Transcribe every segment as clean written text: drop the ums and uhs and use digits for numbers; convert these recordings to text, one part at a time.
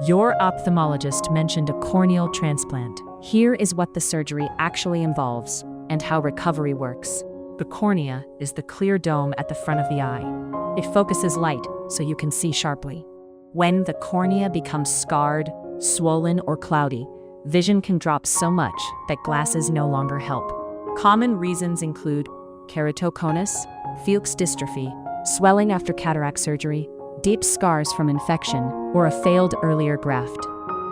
Your ophthalmologist mentioned a corneal transplant. Here is what the surgery actually involves and how recovery works. The cornea is the clear dome at the front of the eye. It focuses light so you can see sharply. When the cornea becomes scarred, swollen, or cloudy, vision can drop so much that glasses no longer help. Common reasons include keratoconus, Fuchs dystrophy, swelling after cataract surgery, deep scars from infection, or a failed earlier graft.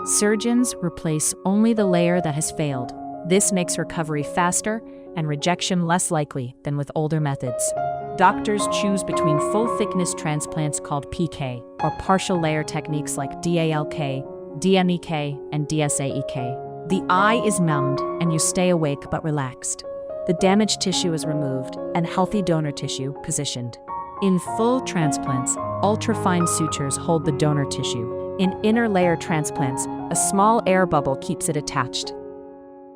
Surgeons replace only the layer that has failed. This makes recovery faster and rejection less likely than with older methods. Doctors choose between full-thickness transplants called PK or partial layer techniques like DALK, DMEK, and DSAEK. The eye is numbed and you stay awake but relaxed. The damaged tissue is removed and healthy donor tissue positioned. In full transplants, ultrafine sutures hold the donor tissue. In inner layer transplants, a small air bubble keeps it attached.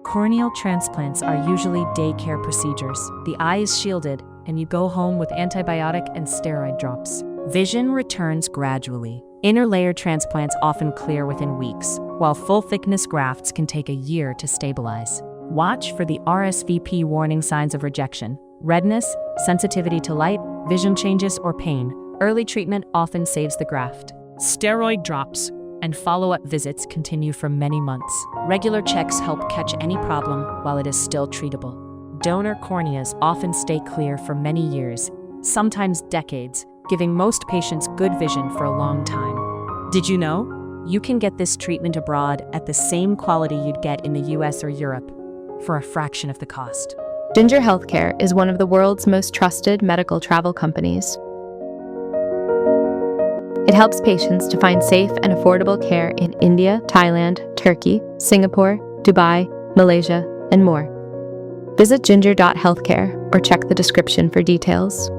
Corneal transplants are usually daycare procedures. The eye is shielded, and you go home with antibiotic and steroid drops. Vision returns gradually. Inner layer transplants often clear within weeks, while full-thickness grafts can take a year to stabilize. Watch for the RSVP warning signs of rejection: redness, sensitivity to light, vision changes, or pain. Early treatment often saves the graft. Steroid drops and follow-up visits continue for many months. Regular checks help catch any problem while it is still treatable. Donor corneas often stay clear for many years, sometimes decades, giving most patients good vision for a long time. Did you know? You can get this treatment abroad at the same quality you'd get in the US or Europe for a fraction of the cost. Ginger Healthcare is one of the world's most trusted medical travel companies. It helps patients to find safe and affordable care in India, Thailand, Turkey, Singapore, Dubai, Malaysia, and more. Visit ginger.healthcare or check the description for details.